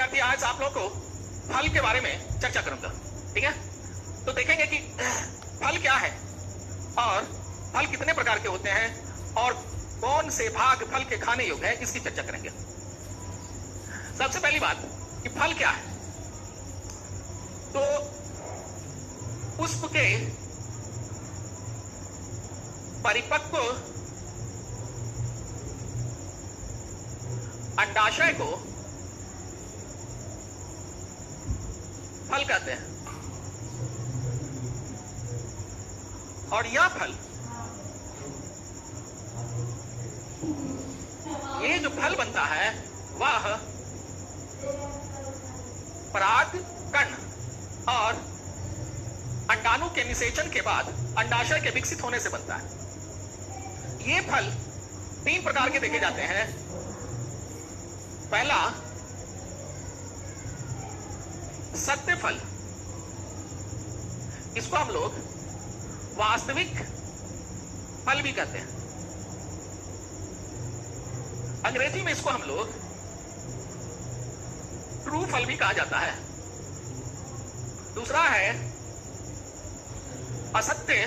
विद्यार्थी, आज आप लोग को फल के बारे में चर्चा करूंगा। ठीक है, तो देखेंगे कि फल क्या है और फल कितने प्रकार के होते हैं और कौन से भाग फल के खाने योग्य है, इसकी चर्चा करेंगे। सबसे पहली बात कि फल क्या है, तो पुष्प के परिपक्व अंडाशय को फल कहते हैं और यह फल, ये जो फल बनता है वह पराग कण और अंडाणु के निषेचन के बाद अंडाशय के विकसित होने से बनता है। ये फल 3 प्रकार के देखे जाते हैं। पहला सत्य फल, इसको हम लोग वास्तविक फल भी कहते हैं। अंग्रेजी में इसको हम लोग ट्रू फल भी कहा जाता है। दूसरा है असत्य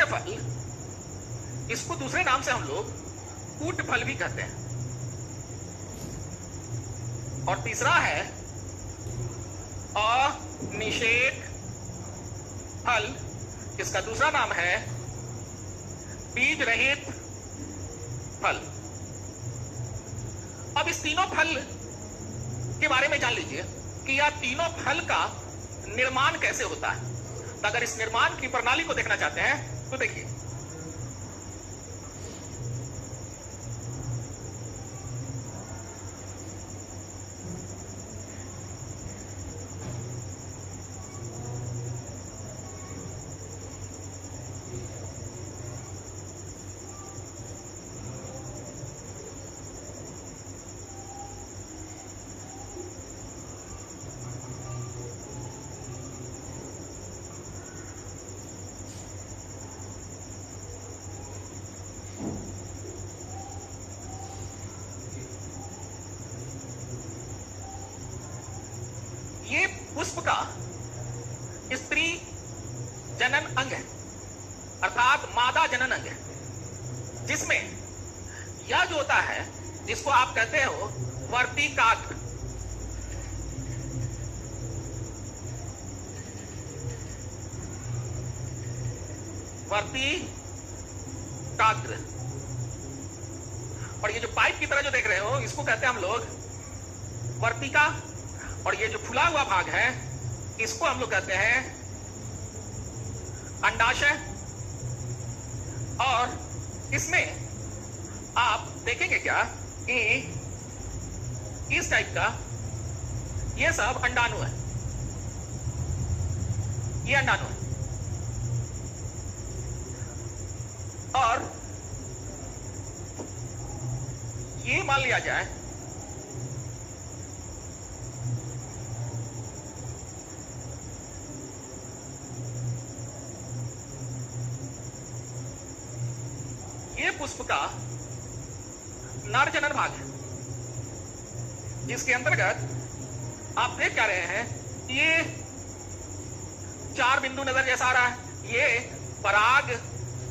फल, इसको दूसरे नाम से हम लोग कूट फल भी कहते हैं। और तीसरा है अनिषेक फल, इसका दूसरा नाम है बीज रहित फल। अब इस तीनों फल के बारे में जान लीजिए कि यह तीनों फल का निर्माण कैसे होता है। तो अगर इस निर्माण की प्रणाली को देखना चाहते हैं तो देखिए, ये पुष्प का स्त्री जनन अंग है, अर्थात मादा जनन अंग है, जिसमें यह जो होता है जिसको आप कहते हो वर्तिकाग्र, वर्तिकाग्र, और ये जो पाइप की तरह जो देख रहे हो इसको कहते हैं हम लोग वर्तिका, और ये जो फुला हुआ भाग है इसको हम लोग कहते हैं अंडाशय। और इसमें आप देखेंगे क्या कि इस टाइप का ये सब अंडाणु है, ये अंडाणु है। और ये मान लिया जाए पुष्प का नर जनन भाग है, जिसके अंतर्गत आप देख क्या रहे हैं, ये 4 बिंदु नजर जैसा आ रहा है। ये पराग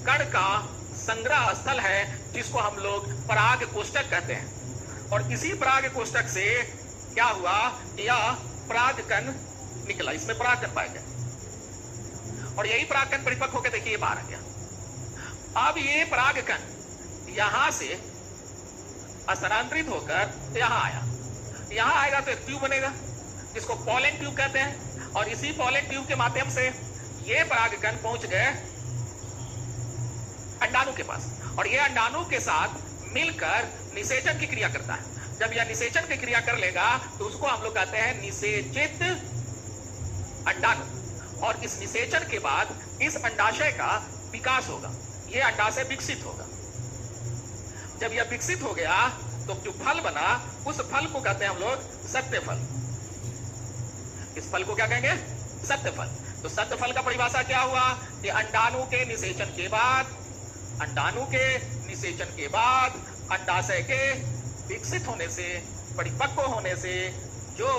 कण का संग्रह स्थल है, जिसको हम लोग पराग कोष्ठक कहते हैं। और इसी पराग कोष्ठक से क्या हुआ, यह पराग कण निकला, इसमें पराग कण पाया गया और यही पराग कण परिपक्व होकर देखिए बाहर आ गया। अब ये पराग कण यहां से स्थानांतरित होकर यहां आया, यहां आएगा तो एक ट्यूब बनेगा जिसको पॉलन ट्यूब कहते हैं, और इसी पॉलन ट्यूब के माध्यम से ये परागकण पहुंच गए अंडाणु के पास, और ये अंडाणु के साथ मिलकर निषेचन की क्रिया करता है। जब यह निषेचन की क्रिया कर लेगा तो उसको हम लोग कहते हैं निषेचित अंडाणु, और इस निषेचन के बाद इस अंडाशय का विकास होगा, ये अंडाशय विकसित होगा। जब यह विकसित हो गया तो जो फल बना उस फल को कहते हैं हम लोग सत्य फल। इस फल को क्या कहेंगे, सत्य फल। तो सत्य फल का परिभाषा क्या हुआ कि अंडाणु के निषेचन के बाद अंडाशय के विकसित होने से, परिपक्व होने से जो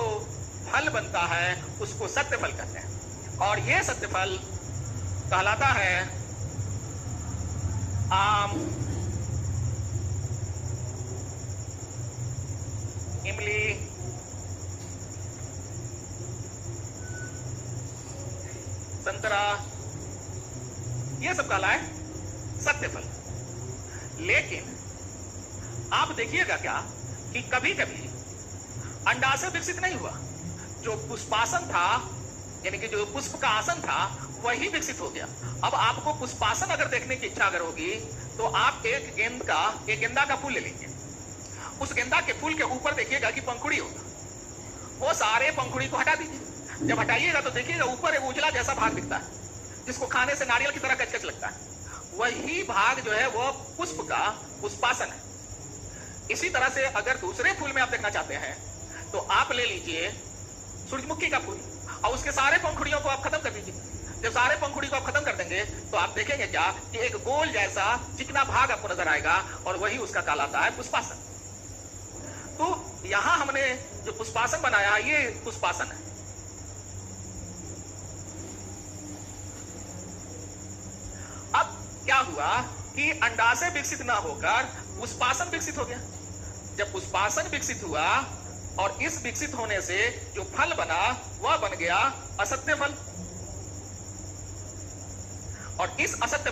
फल बनता है उसको सत्य फल कहते हैं। और यह सत्य फल कहलाता है आम, इमली, संतरा, यह सब कहलाए सत्य फल। लेकिन आप देखिएगा क्या कि कभी कभी अंडाशय विकसित नहीं हुआ, जो पुष्पासन था, यानी कि जो पुष्प का आसन था वही विकसित हो गया। अब आपको पुष्पासन अगर देखने की इच्छा अगर होगी तो आप एक गेंदा का फूल ले लीजिए। उस गेंदा के फूल के ऊपर देखिएगा कि पंखुड़ी होगा, वो सारे पंखुड़ी को हटा दीजिए। जब हटाइएगा तो देखिएगा ऊपर एक उजला जैसा भाग दिखता है, जिसको खाने से नारियल की तरह कचकच लगता है। वही भाग जो है वो पुष्प का पुष्पासन है। इसी तरह से अगर दूसरे फूल में आप देखना चाहते हैं तो आप ले लीजिए सूरजमुखी का फूल और उसके सारे पंखुड़ियों को आप खत्म कर दीजिए। जब सारे पंखुड़ी को आप खत्म कर देंगे तो आप देखेंगे क्या कि एक गोल जैसा चिकना भाग आपको नजर आएगा और वही उसका कहलाता है पुष्पासन। तो यहां हमने जो पुष्पासन बनाया ये पुष्पासन है। अब क्या हुआ कि अंडाशय विकसित ना होकर पुष्पासन विकसित हो गया। जब पुष्पासन विकसित हुआ और इस विकसित होने से जो फल बना वह बन गया असत्य फल। और इस असत्य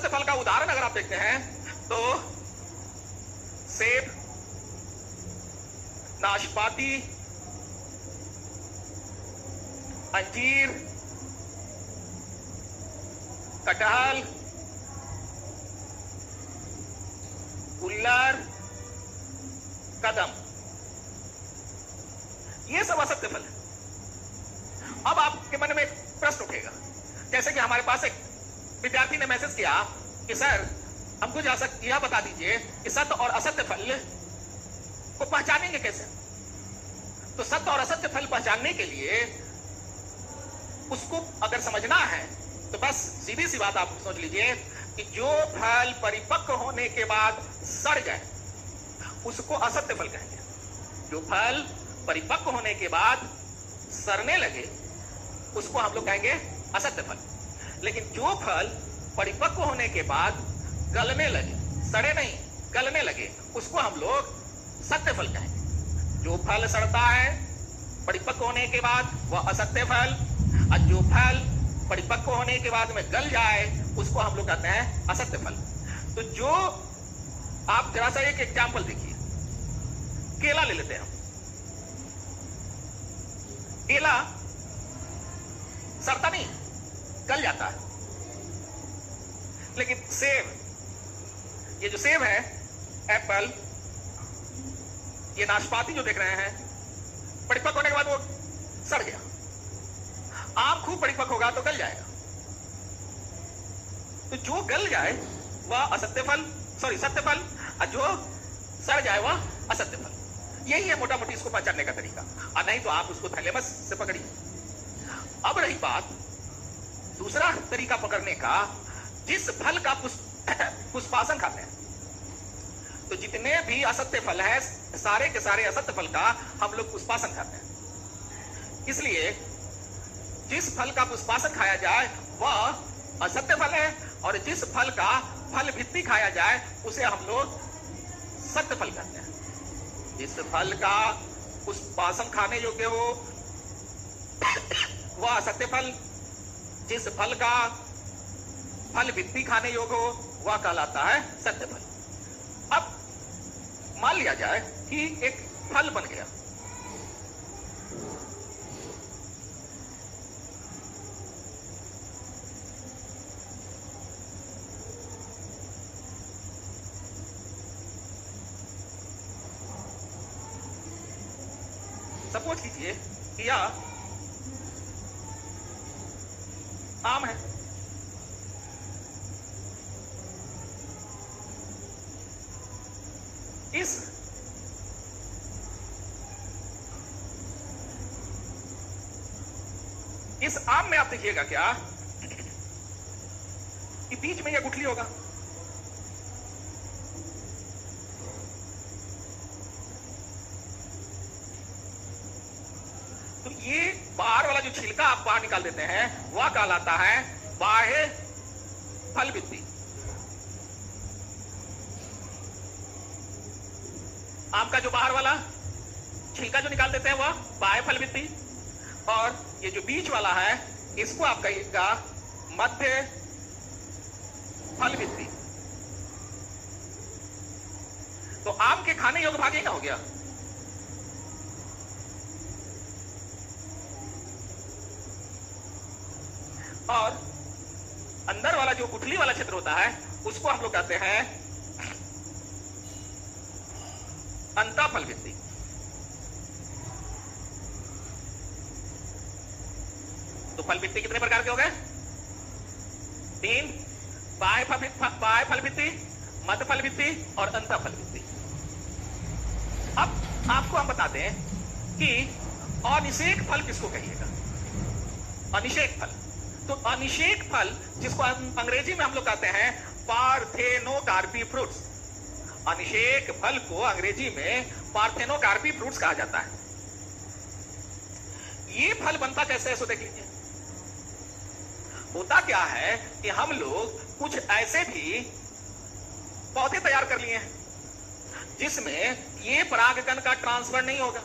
फल का उदाहरण अगर आप देखते हैं तो सेब, नाशपाती, अंजीर, कटहल, गुल्लर, कदम, ये सब असत्य फल है। अब आपके मन में एक प्रश्न उठेगा, जैसे कि हमारे पास एक विद्यार्थी ने मैसेज किया कि सर हमको यह बता दीजिए कि सत्य और असत्य फल को पहचानेंगे कैसे। तो सत्य और असत्य फल पहचानने के लिए उसको अगर समझना है तो बस सीधी सी बात आप सोच लीजिए कि जो फल परिपक्व होने के बाद सड़ जाए उसको असत्य फल कहेंगे। जो फल परिपक्व होने के बाद सड़ने लगे उसको हम लोग कहेंगे असत्य फल। लेकिन जो फल परिपक्व होने के बाद गलने लगे, सड़े नहीं गलने लगे, उसको हम लोग सत्य फल कहेंगे। जो फल सड़ता है परिपक्व होने के बाद वह असत्य फल, और जो फल परिपक्व होने के बाद में गल जाए उसको हम लोग कहते हैं असत्य फल। तो जो आप जरा सा एक एग्जाम्पल देखिए, केला ले लेते हैं। केला सड़ता नहीं, गल जाता है। लेकिन सेब, ये जो सेब है, एप्पल, ये नाशपाती जो देख रहे हैं, परिपक्व होने के बाद वो सड़ गया। आम खूब परिपक्व होगा तो गल जाएगा। तो जो गल जाए वह सत्य फल, और जो सड़ जाए वह असत्य फल। यही है मोटा मोटी इसको पहचानने का तरीका। और नहीं तो आप उसको थैलेमस से पकड़िए। अब रही बात दूसरा तरीका पकड़ने का, जिस फल का पुष्पासन खाते हैं। तो जितने भी असत्य फल है सारे के सारे असत्य फल का हम लोग पुष्पासन खाते हैं। इसलिए जिस फल का पुष्पासन खाया जाए वह असत्य फल है, और जिस फल का फल भित्ति खाया जाए उसे हम लोग सत्य फल कहते हैं। जिस फल का पुष्पासन खाने योग्य हो वह असत्य फल, जिस फल का फल भित्ति खाने योग्य हो वह कहलाता है सत्य फल। अब मान लिया जाए कि एक फल बन गया, सपोज कीजिए कि यह आम है। इस आम में आप देखिएगा क्या कि बीच में यह गुठली होगा। ये बाहर वाला जो छिलका आप बाहर निकाल देते हैं वह कहलाता है बाह्य फल भित्ति। आम का जो बाहर वाला छिलका जो निकाल देते हैं वह बाह्य फल भित्ति, और ये जो बीच वाला है इसको आप कहिएगा मध्य फल भित्ति। तो आम के खाने योग्य भाग ही ना हो गया। और अंदर वाला जो गुठली वाला क्षेत्र होता है उसको हम लोग कहते हैं अंतःफल भित्ति। तो फल भित्ति कितने प्रकार के हो गए? 3, बाह्य फल भित्ति, मध्य फल भित्ति और अंतःफल भित्ति। अब आपको हम बताते हैं कि अनिषेक फल किसको कहिएगा। अनिषेक फल, तो अनिषेक फल जिसको अंग्रेजी में हम लोग कहते हैं पार्थेनोकार्पी फ्रूट्स। अनिषेक फल को अंग्रेजी में पार्थेनोकार्पी फ्रूट्स कहा जाता है। ये फल बनता कैसे है सो देख लीजिए। होता क्या है कि हम लोग कुछ ऐसे भी पौधे तैयार कर लिए हैं जिसमें ये परागकण का ट्रांसफर नहीं होगा,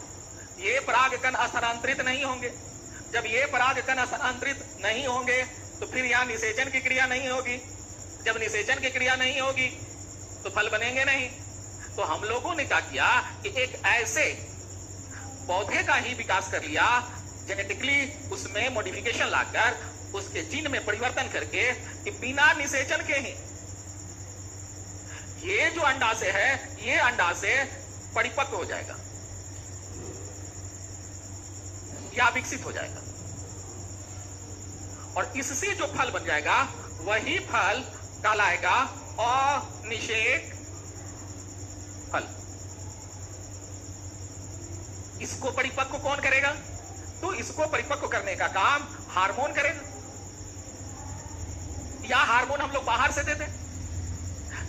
ये परागकण स्थानांतरित नहीं होंगे। जब ये परागकण स्थानांतरित नहीं होंगे तो फिर यहां निषेचन की क्रिया नहीं होगी। जब निषेचन की क्रिया नहीं होगी तो फल बनेंगे नहीं। तो हम लोगों ने क्या किया कि एक ऐसे पौधे का ही विकास कर लिया, जेनेटिकली उसमें मॉडिफिकेशन लाकर उसके जीन में परिवर्तन करके कि बिना निषेचन के ही ये जो अंडाशय है ये अंडाशय परिपक्व हो जाएगा या विकसित हो जाएगा, और इससे जो फल बन जाएगा वही फल कहलाएगा अनिषेक फल। इसको परिपक्व कौन करेगा? तो इसको परिपक्व करने का काम हार्मोन करेगा, या हार्मोन हम लोग बाहर से देते,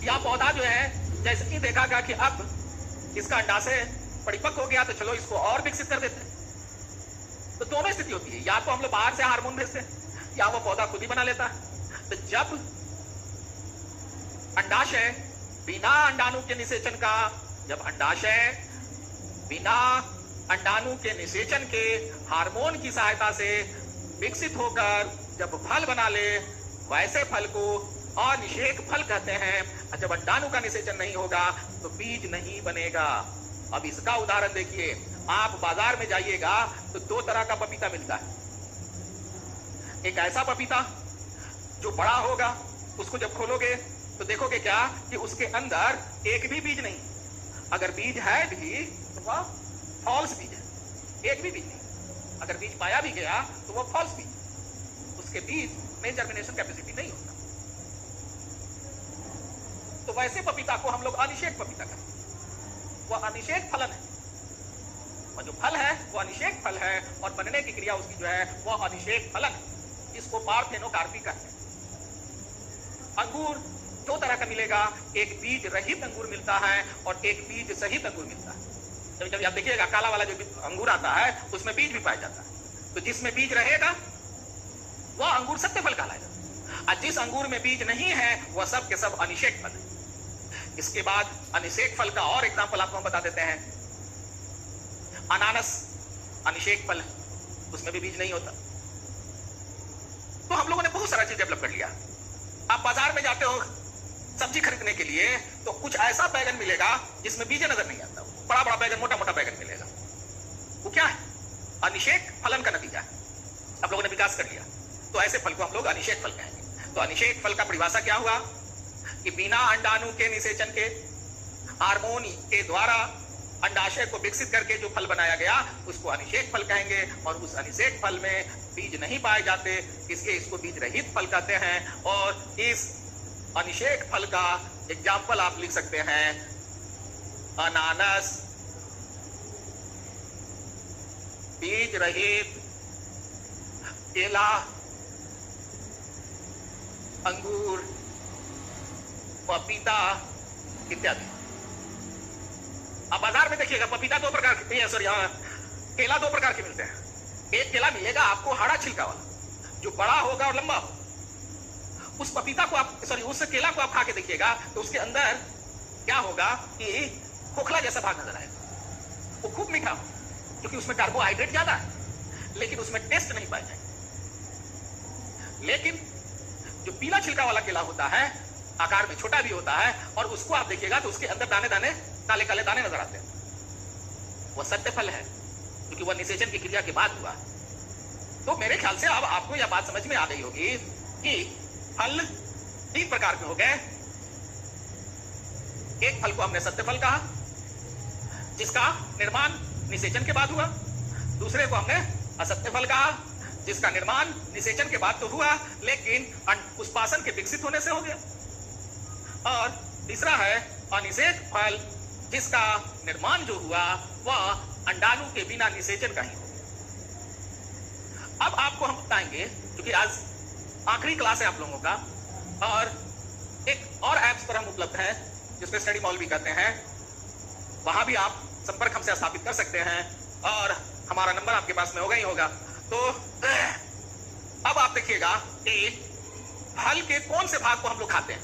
या पौधा जो है जैसे कि देखा गया कि अब इसका अंडाशय परिपक्व हो गया तो चलो इसको और विकसित कर देते हैं। तो दोनों स्थिति होती है, या तो हम लोग बाहर से हार्मोन भेजते हैं या वो पौधा खुद ही बना लेता है। तो जब अंडाशय बिना अंडाणु के निषेचन का, जब अंडाशय बिना अंडाणु के निषेचन के हार्मोन की सहायता से विकसित होकर जब फल बना ले, वैसे फल को अनिषेक फल कहते हैं। जब अंडाणु का निषेचन नहीं होगा तो बीज नहीं बनेगा। अब इसका उदाहरण देखिए, आप बाजार में जाइएगा तो 2 तरह का पपीता मिलता है। एक ऐसा पपीता जो बड़ा होगा, उसको जब खोलोगे तो देखोगे क्या कि उसके अंदर एक भी बीज नहीं, अगर बीज है भी तो वह फॉल्स बीज है, एक भी बीज नहीं। अगर बीज पाया भी गया तो वह फॉल्स बीज, उसके बीज में जर्मिनेशन कैपेसिटी नहीं होता। तो वैसे पपीता को हम लोग अनिषेक पपीता कहते हैं, वह अनिषेक फलन है, और जो फल है वो अनिषेक फल है, और बनने की क्रिया उसकी जो है वह अनिषेक फलन है, जिसको पार्थेनोकार्पी कहते हैं। अंगूर 2 तरह का मिलेगा, एक बीज रहित अंगूर मिलता है और एक बीज सहित अंगूर मिलता है। जब आप देखिएगा काला वाला जो अंगूर आता है उसमें बीज भी पाया जाता है। तो जिसमें बीज रहेगा वह अंगूर सत्य फल कहलाएगा, और जिस अंगूर में बीज नहीं है वह सब के सब अनिषेक फल है। इसके बाद अनिषेक फल का और एग्जाम्पल आपको हम बता देते हैं। अनानस अनिषेक फल है, उसमें भी बीज नहीं होता। तो हम लोगों ने बहुत सारा चीज डेवलप कर लिया। आप बाजार में जाते हो सब्जी खरीदने के लिए तो कुछ ऐसा बैगन मिलेगा जिसमें बीज नजर नहीं आता, बड़ा बड़ा बैगन, मोटा मोटा बैगन मिलेगा। वो क्या है? अनिषेक फलन का नतीजा है। आप लोगों ने विकास कर लिया तो ऐसे फल को हम लोग अनिषेक फल कहेंगे। तो अनिषेक फल का परिभाषा क्या हुआ कि बिना अंडाणु के निषेचन के हार्मोन के द्वारा अंडाशय को विकसित करके जो फल बनाया गया उसको अनिषेक फल कहेंगे, और उस अनिषेक फल में बीज नहीं पाए जाते, इसलिए इसको बीज रहित फल कहते हैं। और इस अनिषेक फल का एग्जाम्पल आप लिख सकते हैं अनानस, बीज रहित केला, अंगूर, पपीता इत्यादि। अब बाजार में देखिएगा पपीता 2 प्रकार के, सॉरी केला 2 प्रकार के मिलते हैं, एक केला मिलेगा आपको हरा छिलका वाला, जो बड़ा होगा और लंबा होगा। उस पपीता को आप उस केला को आप खा के देखिएगा तो उसके अंदर क्या होगा कि खोखला जैसा भाग नजर आएगा। वो खूब मीठा हो क्योंकि उसमें कार्बोहाइड्रेट ज्यादा है, लेकिन उसमें टेस्ट नहीं पाया जाएगा। लेकिन जो पीला छिलका वाला केला होता है, आकार में छोटा भी होता है, और उसको आप देखिएगा तो उसके अंदर दाने दाने काले काले दाने नजर आते हैं। वह सत्य फल है क्योंकि वह निषेचन की क्रिया के बाद हुआ। तो मेरे ख्याल से अब आपको यह बात समझ में आ गई होगी कि फल 3 प्रकार के हो गए। एक फल को हमने सत्य फल कहा, जिसका निर्माण निषेचन के बाद हुआ। दूसरे को हमने असत्य फल कहा, जिसका निर्माण निषेचन के बाद तो हुआ लेकिन पुष्पासन के विकसित होने से हो गया। और तीसरा है अनिषेक फल, जिसका निर्माण जो हुआ वह अंडाणु के बिना निषेचन का ही हो। अब आपको हम बताएंगे, क्योंकि आज आखिरी क्लास है आप लोगों का, और एक और ऐप्स पर हम उपलब्ध हैं जिसपे स्टडी मॉल भी करते हैं। वहां भी आप संपर्क हमसे स्थापित कर सकते हैं और हमारा नंबर आपके पास में होगा ही होगा। तो अब आप देखिएगा कि फल के कौन से भाग को हम लोग खाते हैं,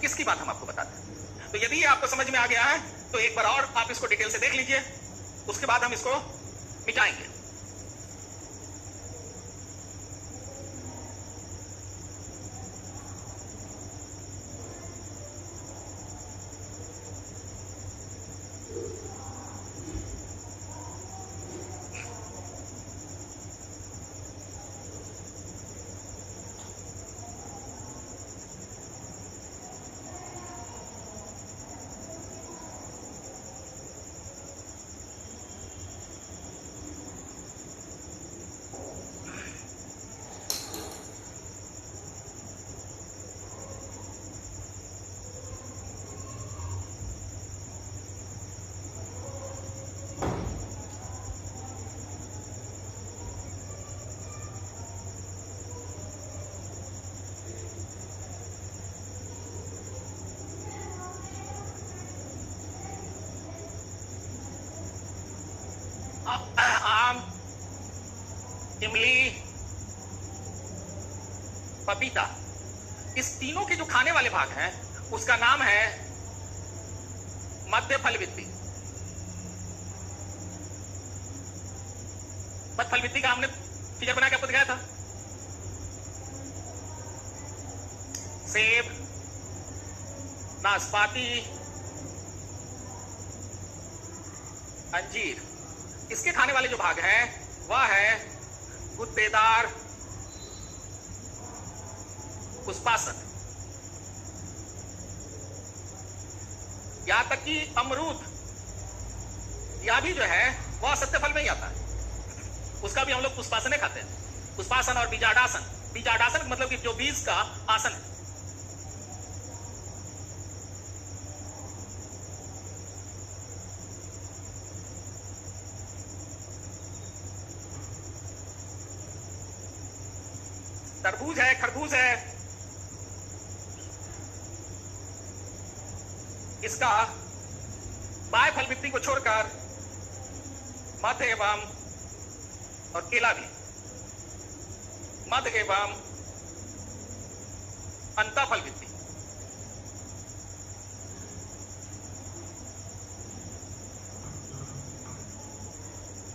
इसकी बात हम आपको बताते हैं। तो यदि ये आपको समझ में आ गया है तो एक बार और आप इसको डिटेल से देख लीजिए, उसके बाद हम इसको मिटाएंगे। आम, इमली, पपीता, इस तीनों के जो खाने वाले भाग हैं उसका नाम है मध्य फल वित्ती। मध्य फल वित्ती का हमने फिगर बना के आपको दिखाया था। सेब, नाशपाती, अंजीर, इसके खाने वाले जो भाग हैं वह है गुद्देदार पुष्पासन। यहां तक कि अमरूद या भी जो है वह सत्य फल में ही आता है, उसका भी हम लोग पुष्पासने खाते हैं। पुष्पासन और बीजाडासन, बीजाडासन मतलब कि जो बीज का आसन है। तरबूज है, खरबूज है, इसका बाह्य फल वित्ती को छोड़कर मध्य एवं और केला भी मध्य एवं अंतः फल वित्ती।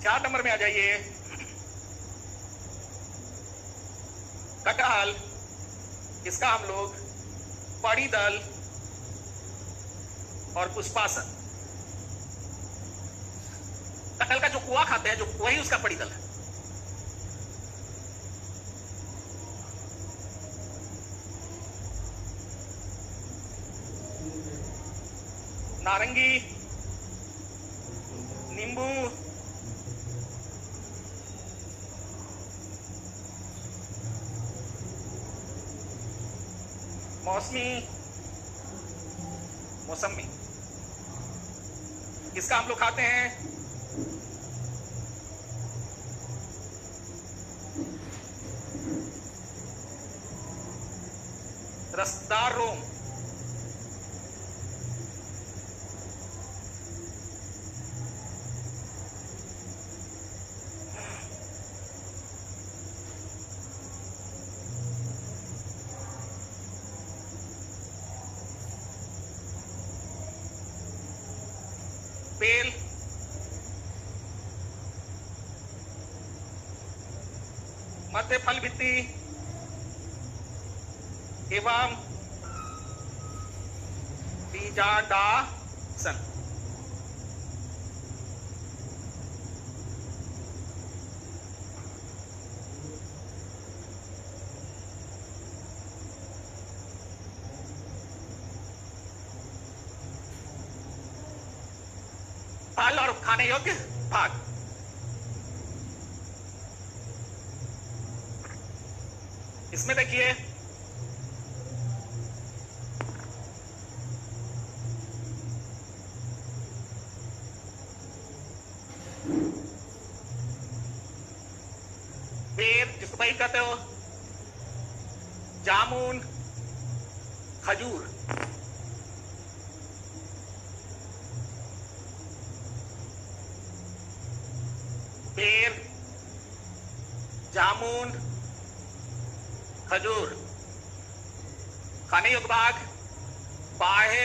4 नंबर में आ जाइए। कटहल, इसका हम लोग पड़ी दल और पुष्पासन, कटहल का जो कुआ खाते हैं जो वही उसका पड़ी दल है। नारंगी, नींबू, मौसमी, मौसमी, इसका हम लोग खाते हैं रसदार रोम। बेल, मध्य फल भित्ति एवं बीजांडासन। फल और खाने योग्य भाग। इसमें देखिए बेर जिसको भाई कहते हो, जामुन, खजूर, बेर, जामुन, खजूर। खाने योग्य भाग बाह्य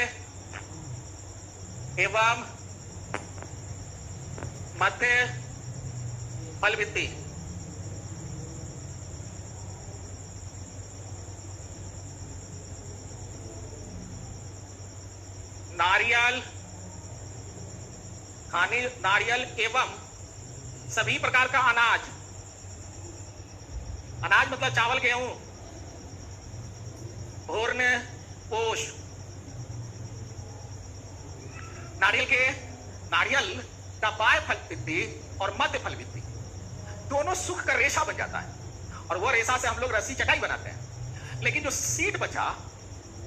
एवं मध्य फल भित्ति। नारियल, नारियल एवं सभी प्रकार का अनाज। अनाज मतलब चावल, गेहूं, भोर्न, पोष। नारियल का बाह्य फल भित्ति और मध्य फल भित्ति दोनों सूख कर रेशा बन जाता है और वो रेशा से हम लोग रस्सी चटाई बनाते हैं। लेकिन जो सीड बचा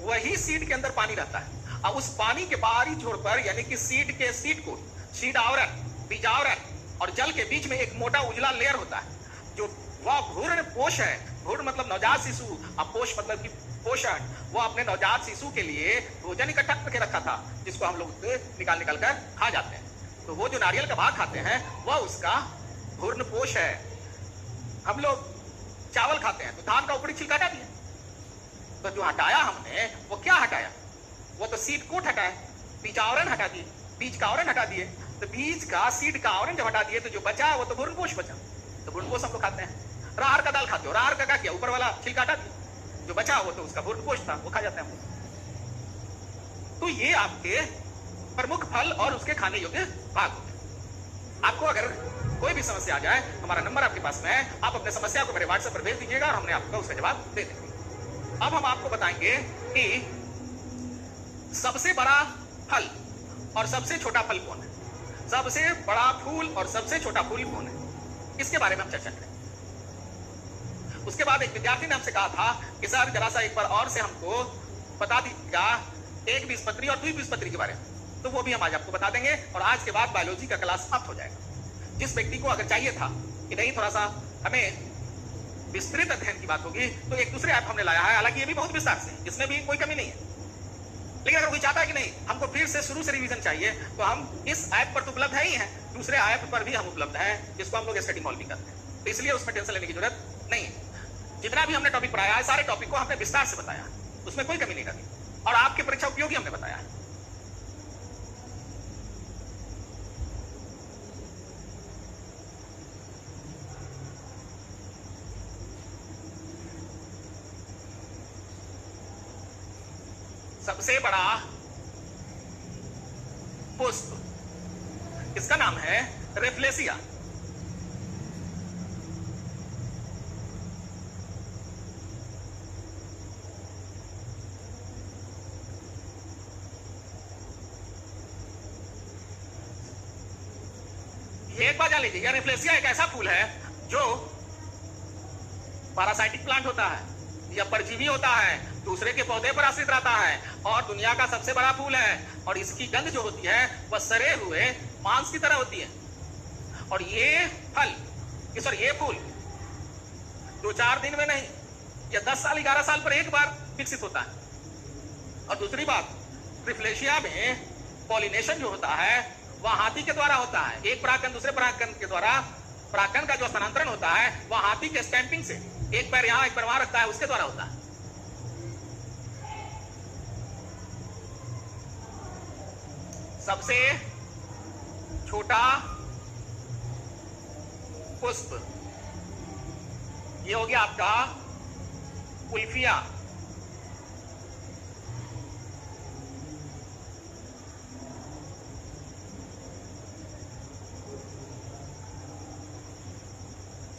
वही सीड के अंदर पानी रहता है। अब उस पानी के बाहरी छोर पर यानी कि सीड के सीड को, सीड आवरण, बीज आवरण और जल के बीच में एक मोटा उजला लेयर होता है जो वह भ्रूण पोष है। भ्रूण मतलब नवजात शिशु और पोष मतलब कि पोषण। वो अपने नवजात शिशु के लिए भोजन इकट्ठा करके रखा था जिसको हम लोग निकाल कर खा जाते हैं। तो वो जो नारियल का भाग खाते हैं वह उसका भ्रूण पोष है। हम लोग चावल खाते हैं तो धान का ऊपरी छिलका हटा दिया, तो जो हटाया हमने वो क्या हटाया? वो तो सीड कोट हटाया, बीज आवरण हटा दिए, बीज का आवरण हटा दिए। तो बीज का सीड का आवरण जब हटा दिए तो जो बचा वो तो भ्रूण पोष बचा। तो भ्रूण पोष हम लोग खाते हैं। राहर का दाल खाते हो, राहर का क्या किया? ऊपर वाला छिलका हटा दिया, जो बचा वो तो उसका भ्रूण पोष था, वो खा जाते हैं हम लोग। तो ये आपके प्रमुख फल और उसके खाने योग्य भाग होते हैं। आपको अगर कोई भी समस्या आ जाए, हमारा नंबर आपके पास में है, आप अपने समस्या को मेरे व्हाट्सएप पर भेज दीजिएगा और हमने आपको उसका जवाब दे देंगे। अब हम आपको बताएंगे कि सबसे बड़ा फल और सबसे छोटा फल कौन है, सबसे बड़ा फूल और सबसे छोटा फूल कौन है, इसके बारे में हम चर्चा करें। उसके बाद एक विद्यार्थी ने हमसे कहा था कि सर जरा सा एक बार और से हमको बता दीजिएगा एक बीजपत्री और द्विबीजपत्री के बारे में। तो वो भी हम आज आपको बता देंगे और आज के बाद बायोलॉजी का क्लास समाप्त हो जाएगा। जिस व्यक्ति को अगर चाहिए था कि नहीं थोड़ा सा हमें विस्तृत अध्ययन की बात होगी तो एक दूसरे ऐप हमने लाया है, हालांकि ये भी बहुत विस्तार से, इसमें भी कोई कमी नहीं है। लेकिन अगर कोई चाहता है कि नहीं हमको फिर से शुरू से रिवीजन चाहिए तो हम इस ऐप पर तो उपलब्ध है ही हैं, दूसरे ऐप पर भी हम उपलब्ध हैं जिसको हम लोग स्टडी मॉल भी करते हैं। तो इसलिए उसमें टेंशन लेने की जरूरत नहीं है। जितना भी हमने टॉपिक पढ़ाया है सारे टॉपिक को हमने विस्तार से बताया, उसमें कोई कमी नहीं रखी और आपके परीक्षा उपयोगी हमने बताया है। सबसे बड़ा पुष्प, इसका नाम है रेफ्लेसिया। एक बार जान लीजिएगा, रेफ्लेसिया एक ऐसा फूल है जो पैरासाइटिक प्लांट होता है या परजीवी होता है, दूसरे के पौधे पर आश्रित रहता है और दुनिया का सबसे बड़ा फूल है। और इसकी गंध जो होती है वह सड़े हुए मांस की तरह होती है। और ये फल, ये फूल 2-4 दिन में नहीं, या 10 साल 11 साल पर एक बार विकसित होता है। और दूसरी बात, रिफ्लेशिया में पॉलिनेशन जो होता है वह हाथी के द्वारा होता है। एक परागकण दूसरे परागकण के द्वारा, परागकण का जो स्थानांतरण होता है वह हाथी के स्टैंपिंग से, एक पैर यहां एक पैर वहां रखता है, उसके द्वारा होता है। सबसे छोटा पुष्प, ये हो गया आपका उल्फिया।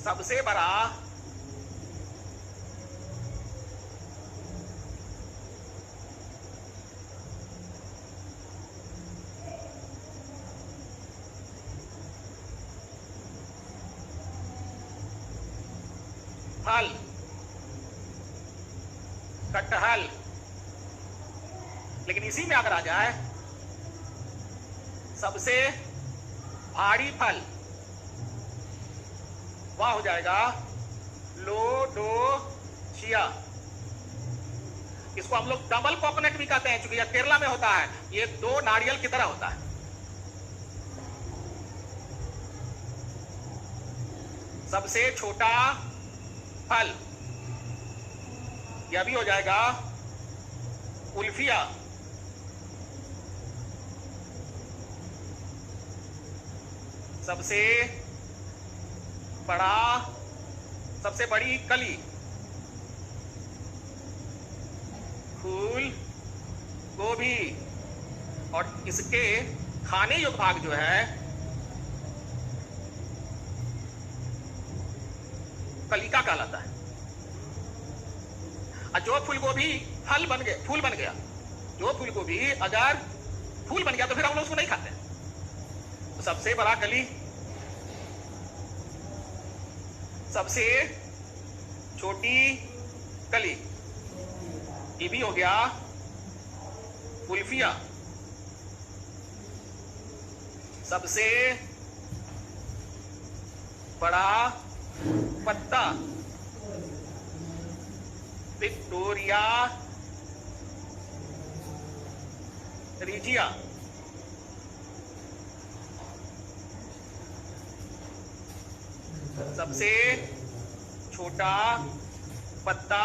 सबसे बड़ा फल कटहल। लेकिन इसी में अगर आ जाए सबसे भारी फल, वह हो जाएगा लोडोशिया। इसको हम लोग डबल कोकोनट भी कहते हैं, क्योंकि यह केरला में होता है। ये दो नारियल की तरह होता है। सबसे छोटा फल, यह भी हो जाएगा उल्फिया। सबसे बड़ा, सबसे बड़ी कली, फूल गोभी। और इसके खाने योग्य भाग जो है कलिका कहलाता है। और जो फूल गोभी फल बन गया, फूल बन गया, जो फूल गोभी अगर फूल बन गया तो फिर हम लोग उसको नहीं खाते। तो सबसे बड़ा कली, सबसे छोटी कली, ये भी हो गया उल्फिया। सबसे बड़ा पत्ता, विक्टोरिया रिजिया। सबसे छोटा पत्ता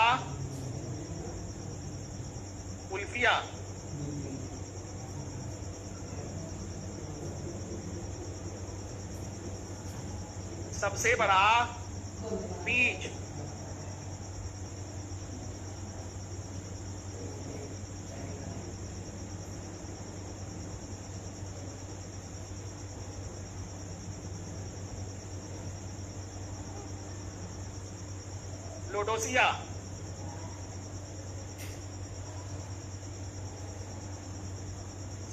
उल्फिया। सबसे बड़ा बीज, लोडोसिया।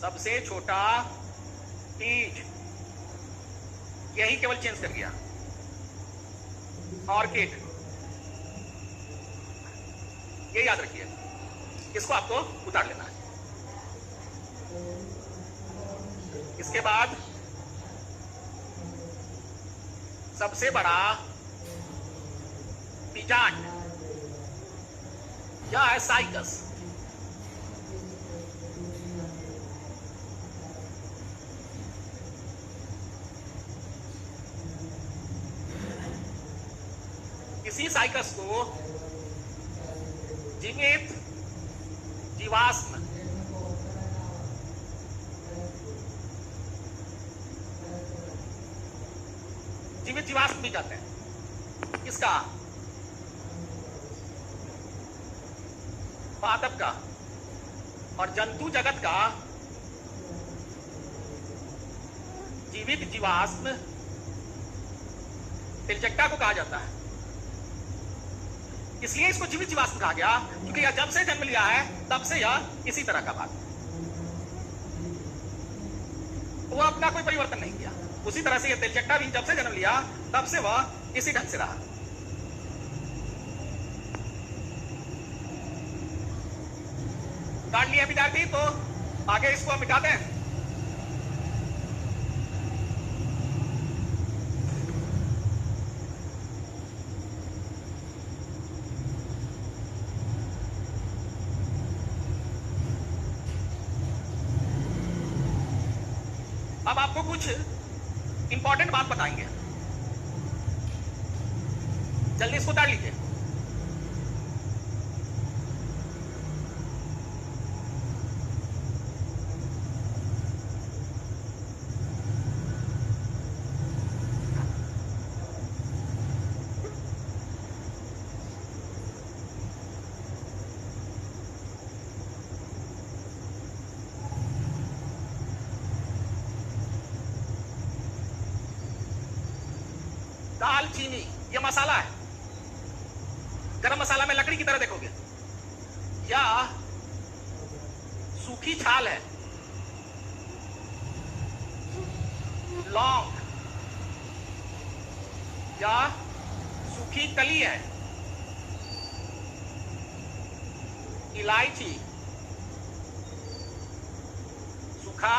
सबसे छोटा बीज, यही केवल चेंज कर गया, ऑर्किड। ये याद रखिए, इसको आपको उतार लेना है। इसके बाद सबसे बड़ा पिजांड, यह है साइकस। इसी साइकस को जीवित जीवाश्म, जीवित जीवाश्म भी कहते हैं। किसका? पादप का। और जंतु जगत का जीवित जीवाश्म तिलचट्टा को कहा जाता है। इसलिए इसको जीवित जीवाश्म कहा गया, क्योंकि यह जब से जन्म लिया है तब से यह इसी तरह का भाग, वो अपना कोई परिवर्तन नहीं किया। उसी तरह से यह तिलचट्टा भी जब से जन्म लिया तब से वह इसी ढंग से रहा। काट लिया विद्यार्थी, तो आगे इसको मिटाते हैं। अब आपको कुछ इंपॉर्टेंट बात बताएंगे, जल्दी इसको उतार लीजिए। दालचीनी, ये मसाला है। गरम मसाला में लकड़ी की तरह देखोगे, या सूखी छाल है, लौंग, या सूखी कली है, इलायची, सूखा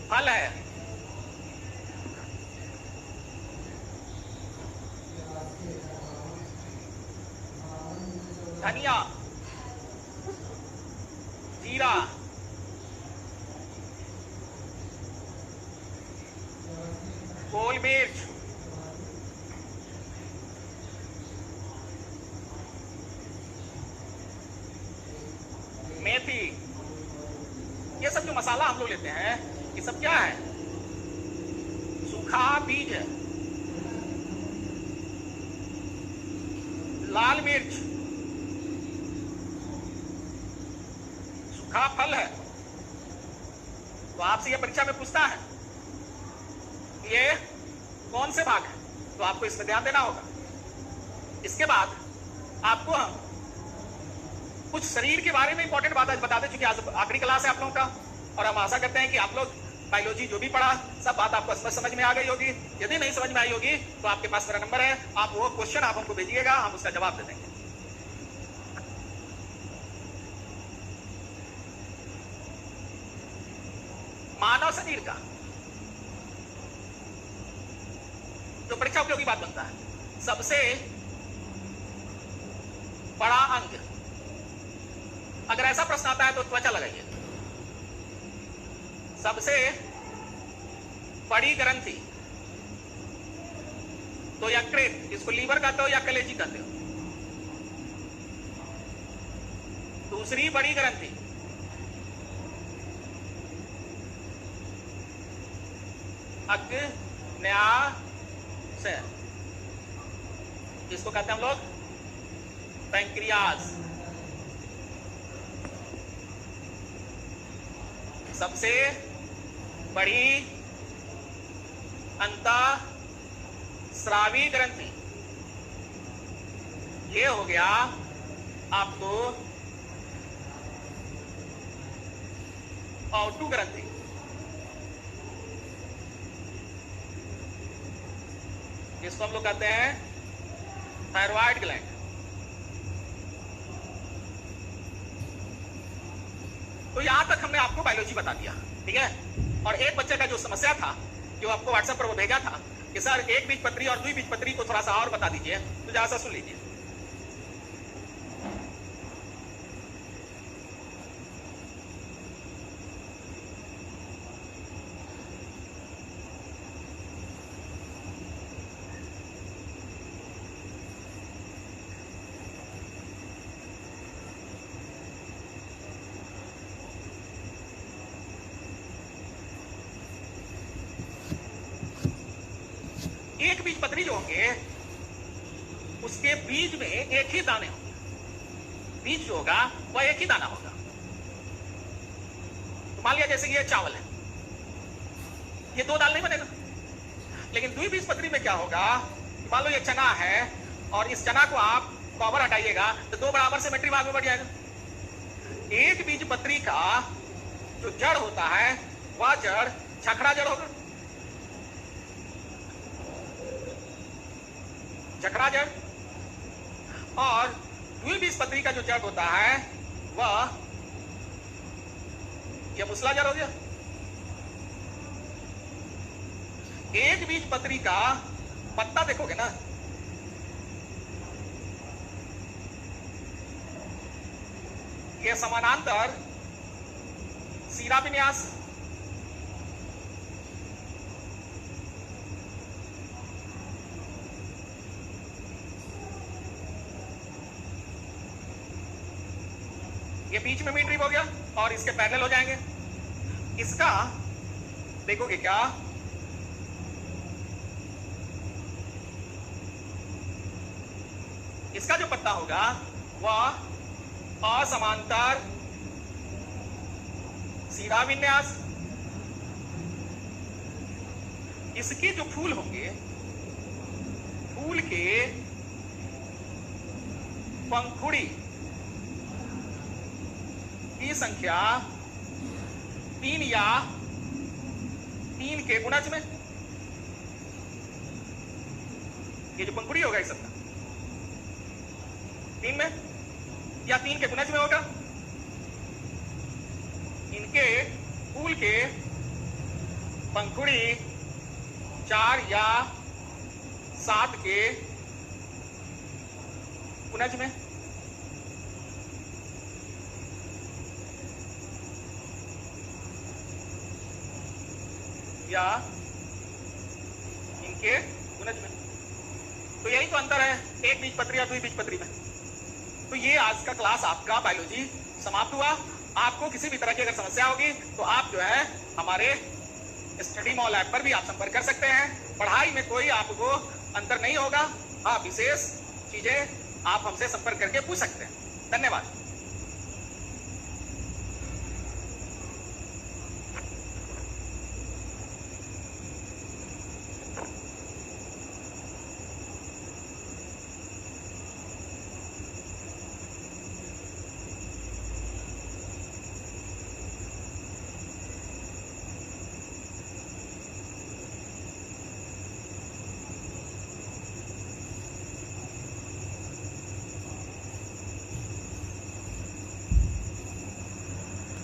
फल है, धनिया, जीरा, गोल मिर्च, मेथी। ये सब जो मसाला हम लोग लेते हैं, ये सब क्या है? सूखा बीज है। लाल मिर्च सूखा फल है। तो आपसे ये परीक्षा में पूछता है ये कौन से भाग है, तो आपको इसमें ध्यान देना होगा। इसके बाद आपको हम कुछ शरीर के बारे में इंपॉर्टेंट बात बता दें, क्योंकि आज आखिरी क्लास है आप लोगों का, और हम आशा करते हैं कि आप लोग बायोलॉजी जो भी पढ़ा सब बात आपको स्पष्ट समझ में आ गई होगी। यदि नहीं समझ में आई होगी तो आपके पास मेरा नंबर है, आप वो क्वेश्चन आप हमको भेजिएगा, हम उसका जवाब दे देंगे। मानव शरीर का जो परीक्षा उपयोगी बात बनता है, सबसे बड़ा अंग, अगर ऐसा प्रश्न आता है तो त्वचा लगाइए। सबसे बड़ी ग्रंथि, तो यकृत, इसको लीवर कहते हो या कलेजी कहते हो। दूसरी बड़ी ग्रंथि अग्न्याशय, इसको कहते हैं हम लोग पैंक्रियाज। सबसे बड़ी अंतःस्रावी ग्रंथि, ये हो गया आपको औटू ग्रंथि। इसको हम लोग कहते हैं थायराइड ग्लैंड। तो यहां तक हमने आपको बायोलॉजी बता दिया, ठीक है। और एक बच्चे का जो समस्या था, जो आपको व्हाट्सएप पर वो भेजा था कि सर एक बीजपत्री और द्विबीजपत्री को थोड़ा सा और बता दीजिए, तो जरा सा सुन लीजिए। एक बीजपत्री जो होंगे उसके बीज में एक ही दाने होंगे, बीज जो होगा वह एक ही दाना होगा। तो मान लिया जैसे ये चावल है, ये दो दाल नहीं बनेगा। लेकिन द्विबीजपत्री में क्या होगा, मान लो ये चना है और इस चना को आप कवर हटाइएगा तो दो बराबर से सिमेट्री भाग में बढ़ जाएगा। एक बीजपत्री का जो जड़ होता है वह जड़ झखड़ा जड़ होगा, झखड़ा जड़। और द्विबीजपत्री का जो जड़ होता है वह यह मुसला जड़ हो गया। एक बीजपत्री का पत्ता देखोगे ना, यह समानांतर सीरा विन्यास, ये बीच में मिड रिब हो गया और इसके पैरेलल हो जाएंगे। इसका देखोगे क्या, इसका जो पत्ता होगा वह असमांतर सीरा विन्यास, इसके जो फूल होंगे, फूल के पंखुड़ी की संख्या 3 या 3 के गुणज में। ये जो पंखुड़ी होगा इस सबका 3 में या 3 के गुणज में होगा। इनके फूल के पंखुड़ी 4 या 7 के गुणज में। या इनके गुणज में। तो यही तो अंतर है एक बीजपत्री या द्विबीजपत्री में। तो ये आज का क्लास आपका बायोलॉजी समाप्त हुआ। आपको किसी भी तरह की अगर समस्या होगी तो आप जो है हमारे स्टडी मॉल ऐप पर भी आप संपर्क कर सकते हैं। पढ़ाई में कोई आपको अंतर नहीं होगा। हाँ, विशेष चीजें आप हमसे संपर्क करके पूछ सकते हैं। धन्यवाद।